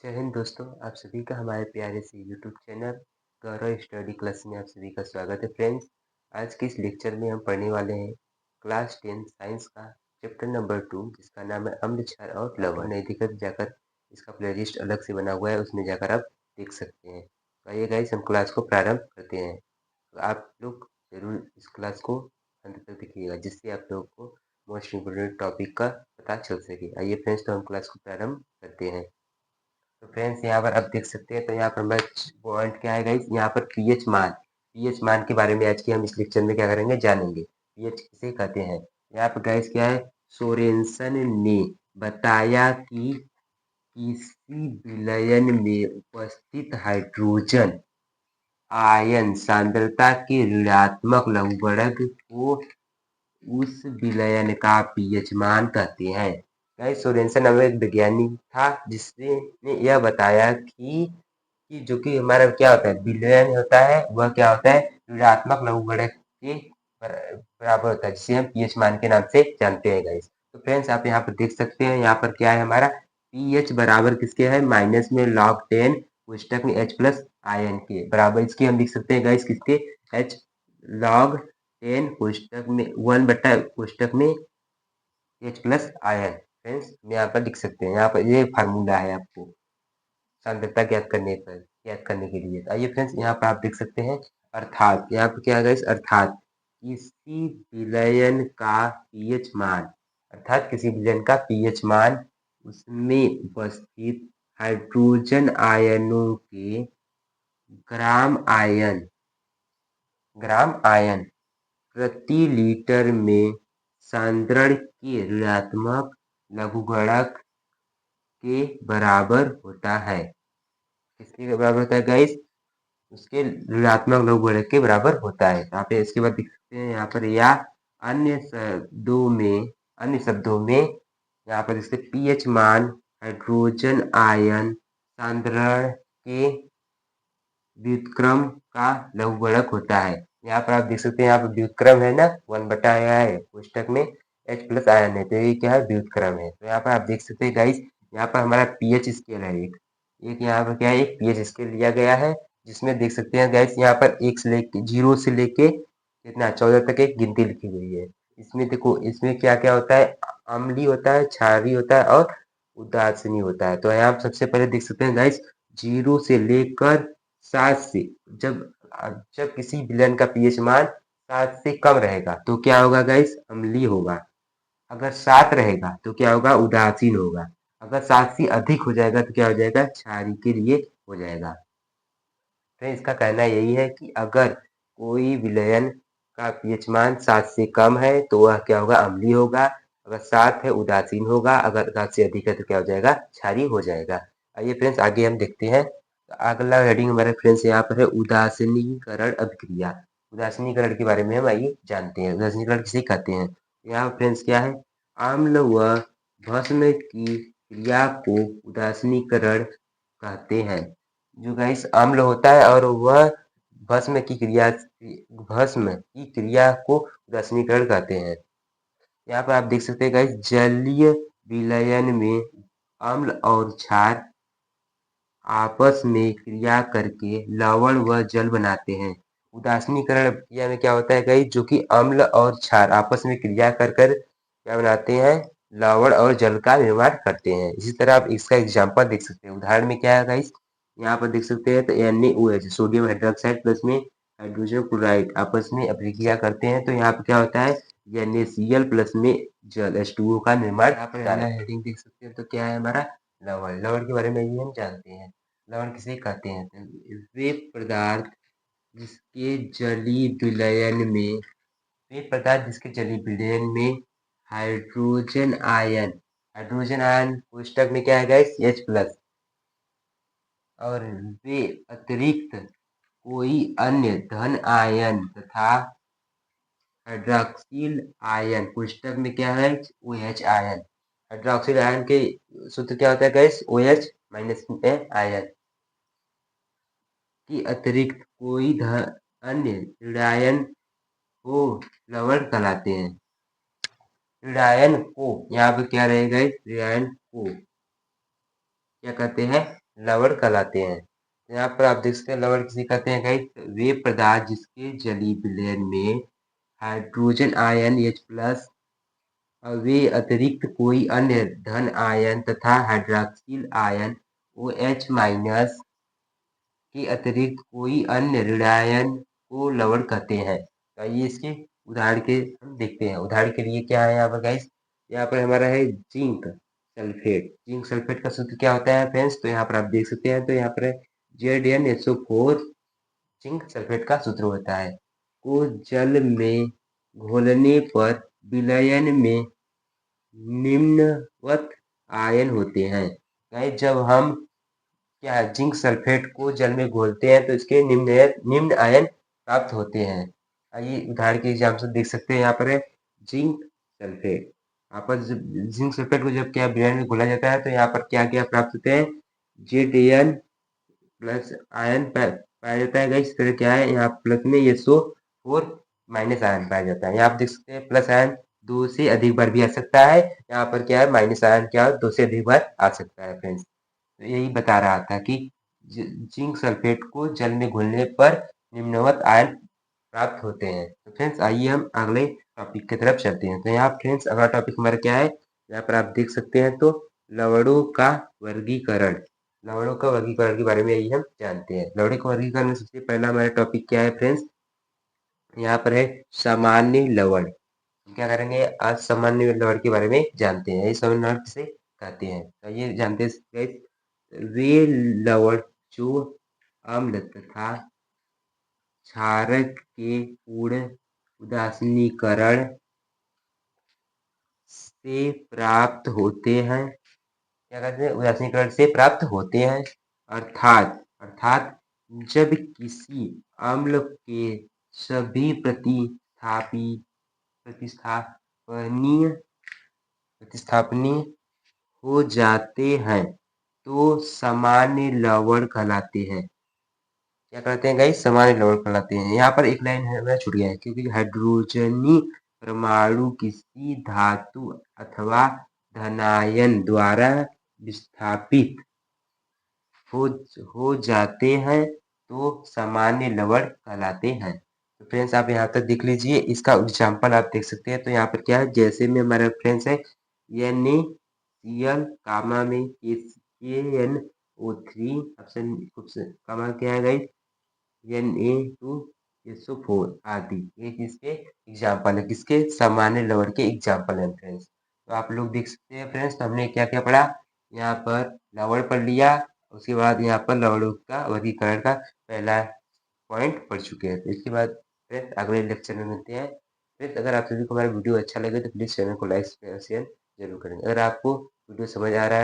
जय हिंद दोस्तों, आप सभी का हमारे प्यारे से यूट्यूब चैनल गौरव स्टडी क्लास में आप सभी का स्वागत है फ्रेंड्स। आज के इस लेक्चर में हम पढ़ने वाले हैं क्लास 10 साइंस का चैप्टर नंबर 2 जिसका नाम है अम्ल क्षार और लवण। नहीं दिखा तो जाकर इसका प्लेलिस्ट अलग से बना हुआ है, उसमें जाकर आप देख सकते हैं। तो आइए गाइस हम क्लास को प्रारंभ करते हैं। तो आप लोग जरूर इस क्लास को अंत तक देखिएगा जिससे आप लोग को मोस्ट इम्पोर्टेंट टॉपिक का पता चल सके। आइए फ्रेंड्स, तो हम क्लास को प्रारंभ करते हैं। तो फ्रेंड्स यहाँ पर आप देख सकते हैं, तो यहाँ पर मैं पॉइंट क्या है गाइस, यहाँ पर पीएच मान के बारे में आज की हम इस लेक्चर में क्या करेंगे, जानेंगे। पीएच किसे कहते हैं। यहाँ पर गाइस क्या है, सोरेनसन ने बताया कि किसी विलयन में उपस्थित हाइड्रोजन आयन सांद्रता के ऋणात्मक लघुगणक को उस विलयन का पीएच मान कहते हैं। गाइस सोरेनसन नामक एक वैज्ञानिक था जिसने यह बताया कि जो कि हमारा क्या होता है, विलयन होता है, वह क्या होता है, ऋणात्मक लघुगणक के बराबर होता है, जिसे हम पीएच मान के नाम से जानते हैं गाइस। तो फ्रेंड्स आप यहाँ पर देख सकते हैं, यहाँ पर क्या है हमारा पीएच बराबर किसके है, माइनस में log 10 पुस्तक में H प्लस आयन के बराबर। इसके हम लिख सकते हैं गाइस किसके, H log 10 पुस्तक में 1 बटा पुस्तक में H प्लस आयन। फ्रेंड्स यहाँ पर लिख सकते हैं, यहाँ पर ये फार्मूला है आपको सांद्रता ज्ञात करने के लिए। तो आइए फ्रेंड्स यहाँ पर आप देख सकते हैं, अर्थात यहाँ पर क्या है, अर्थात किसी विलयन का पीएच मान, अर्थात किसी विलयन का पीएच मान उसमें उपस्थित हाइड्रोजन आयनों के ग्राम आयन प्रति लीटर में सांद्रण के ऋणात्मक लघुगणक के बराबर होता है। किसके बराबर होता है गाइस, उसके ऋणात्मक लघुगणक के बराबर होता है। यहाँ पे इसके बाद देख सकते हैं यहाँ पर, या अन्य शब्दों में यहाँ पर इसके पीएच मान हाइड्रोजन आयन सांद्रण के व्युत्क्रम का लघुगणक होता है। यहाँ पर आप देख सकते हैं, यहाँ पर व्युत्क्रम है ना, 1 बटा आया है पुस्तक में H प्लस आयन है, तो ये क्या है, व्युत्क्रम है। तो यहाँ पर आप देख सकते हैं गाइस, यहाँ पर हमारा पीएच स्केल है, एक यहाँ पर क्या है, एक पीएच स्केल लिया गया है, जिसमें देख सकते हैं गाइस यहाँ पर 0 से लेके कितना 14 तक एक गिनती लिखी गई है। इसमें देखो, इसमें क्या क्या होता है, अम्लीय होता है, क्षारीय होता है और उदासीन होता है। तो यहाँ आप सबसे पहले देख सकते हैं गाइस, 0 से लेकर 7 से, जब जब किसी विलयन का पीएच मान 7 से कम रहेगा तो क्या होगा गाइस, अम्लीय होगा। अगर 7 रहेगा तो क्या होगा, उदासीन होगा। अगर 7 से अधिक हो जाएगा तो क्या हो जाएगा, क्षारीय के लिए हो जाएगा। तो इसका कहना यही है कि अगर कोई विलयन का पीएच मान 7 से कम है तो वह क्या होगा, अम्लीय होगा। अगर 7 है उदासीन होगा, अगर 7 से अधिक है तो क्या हो जाएगा, क्षारीय हो जाएगा। आइए फ्रेंड्स आगे हम देखते हैं। तो अगला हेडिंग हमारे फ्रेंड्स यहाँ पर है उदासीनीकरण अभिक्रिया। उदासीनीकरण के बारे में हम आइए जानते हैं, उदासीनीकरण किसे कहते हैं। यहाँ फ्रेंड्स क्या है, अम्ल व भस्म की क्रिया को उदासीनीकरण कहते हैं। जो गाइस अम्ल होता है और वह भस्म की क्रिया को उदासीनीकरण कहते हैं। यहाँ पर आप देख सकते हैं गाइस, जलीय विलयन में अम्ल और क्षार आपस में क्रिया करके लवण व जल बनाते हैं। उदासीनीकरण क्रिया में क्या होता है गाइस, जो कि अम्ल और क्षार आपस में क्रिया कर कर क्या बनाते हैं, लवण और जल का निर्माण करते हैं। इसी तरह आप इसका एग्जाम्पल देख सकते हैं, उदाहरण में क्या है गाइस, यहाँ पर देख सकते हैं, तो NaOH सोडियम हाइड्रोक्साइड प्लस में हाइड्रोजन क्लोराइड आपस में अभिक्रिया करते हैं, तो यहाँ पर क्या होता है, NaCl प्लस में जल H2O का निर्माण। यहाँ पर हेडिंग देख सकते हैं, तो क्या है हमारा, लवण के बारे में ये हम जानते हैं। लवण किसे कहते हैं, तो वे पदार्थ जिसके जलीय विलयन में हाइड्रोजन आयन पुस्तक में क्या है गाइस, H प्लस, और वे अतिरिक्त कोई अन्य धन आयन तथा हाइड्रॉक्सिल आयन पुस्तक में क्या है, OH आयन। हाइड्रॉक्सिल आयन के सूत्र क्या होता है गाइस, OH माइनस आयन की अतिरिक्त कोई अन्य ऋणायन को लवण कहलाते हैं। ऋणायन को यहाँ पे क्या रहेगा, ऋणायन को क्या कहते हैं, लवण कहलाते हैं। यहाँ पर आप देख सकते हैं लवण किसे कहते हैं गाइस, वे पदार्थ जिसके जलीय विलयन में हाइड्रोजन आयन H+ वे अतिरिक्त कोई अन्य धन आयन तथा हाइड्रॉक्सिल आयन OH- के अतिरिक्त कोई अन्य ऋणायन को लवण कहते हैं। तो आइए इसके उदाहरण के हम देखते हैं। उदाहरण के लिए क्या है यहाँ पर गाइस, यहाँ पर हमारा है जिंक सल्फेट। जिंक सल्फेट का सूत्र क्या होता है फ्रेंड्स, तो यहाँ पर आप देख सकते हैं, तो यहाँ पर है ZnSO4 जिंक सल्फेट का सूत्र होता है, को जल में घोलने पर विलयन में निम्नवत आयन होते हैं। गाइस जब हम क्या है जिंक सल्फेट को जल में घोलते हैं तो इसके निम्न आयन प्राप्त होते हैं। आइए उदाहरण के एग्जाम्पल से देख सकते हैं। यहाँ पर है जिंक सल्फेट। यहाँ पर जिंक सल्फेट को जब क्या विलयन में घोला जाता है तो यहाँ पर क्या क्या प्राप्त होते हैं, Zn+ आयन पाया जाता है। इस तरह क्या है, यहाँ प्लस में SO4- आयन पाया जाता है। यहाँ आप देख सकते हैं प्लस आयन 2 से अधिक बार भी आ सकता है, यहाँ पर क्या है माइनस आयन क्या 2 से अधिक बार आ सकता है फ्रेंड्स। तो यही बता रहा था कि जिंक सल्फेट को जल में घुलने पर निम्नवत आयन प्राप्त होते हैं। तो फ्रेंड्स आइए हम अगले टॉपिक की तरफ चलते हैं। तो यहाँ फ्रेंड्स अगला टॉपिक हमारा क्या है, यहाँ पर आप देख सकते हैं, तो लवणों का वर्गीकरण। लवणों का वर्गीकरण के बारे में यही हम जानते हैं। लवणों का वर्गीकरण में सबसे पहला हमारा टॉपिक क्या है फ्रेंड्स, यहाँ पर है सामान्य लवण। क्या करेंगे, आज सामान्य लवण के बारे में जानते हैं। ये सामान्य लवण किसे कहते हैं, तो ये जानते हैं वे लवण जो अम्ल तथा क्षारक के पूर्ण उदासीनीकरण से प्राप्त होते हैं। क्या कहते हैं, उदासीनीकरण से प्राप्त होते हैं। अर्थात जब किसी अम्ल के सभी प्रतिस्थापनीय हो जाते हैं तो सामान्य लवण कहलाते हैं। क्या कहते हैं गाइस, सामान्य लवण कहलाते हैं। यहाँ पर एक लाइन है छूट गया है, क्योंकि हाइड्रोजनी परमाणु किसी धातु अथवा धनायन द्वारा विस्थापित हो जाते हैं तो सामान्य लवण कहलाते हैं। तो फ्रेंड्स आप यहाँ तक देख लीजिए, इसका एग्जाम्पल आप देख सकते हैं। तो यहाँ पर क्या है, जैसे में हमारा फ्रेंड्स है NaCl कामा में KNO3 ऑप्शन कामा क्या है गाइस Na2SO4 आदि, ये किसके एग्जाम्पल है, किसके सामान्य लवण के एग्जाम्पल है फ्रेंड्स। तो आप लोग देख सकते हैं फ्रेंड्स, तो हमने क्या क्या पढ़ा, यहाँ पर लवण पढ़ लिया, उसके बाद यहाँ पर लवणों का वर्गीकरण का पहला पॉइंट पढ़ चुके हैं। तो इसके बाद फ्रेंड्स अगले लेक्चर में मिलते हैं। फ्रेंड्स अगर आप सभी को हमारा वीडियो अच्छा लगे तो प्लीज़ चैनल को लाइक शेयर जरूर करें। अगर आपको वीडियो समझ आ रहा है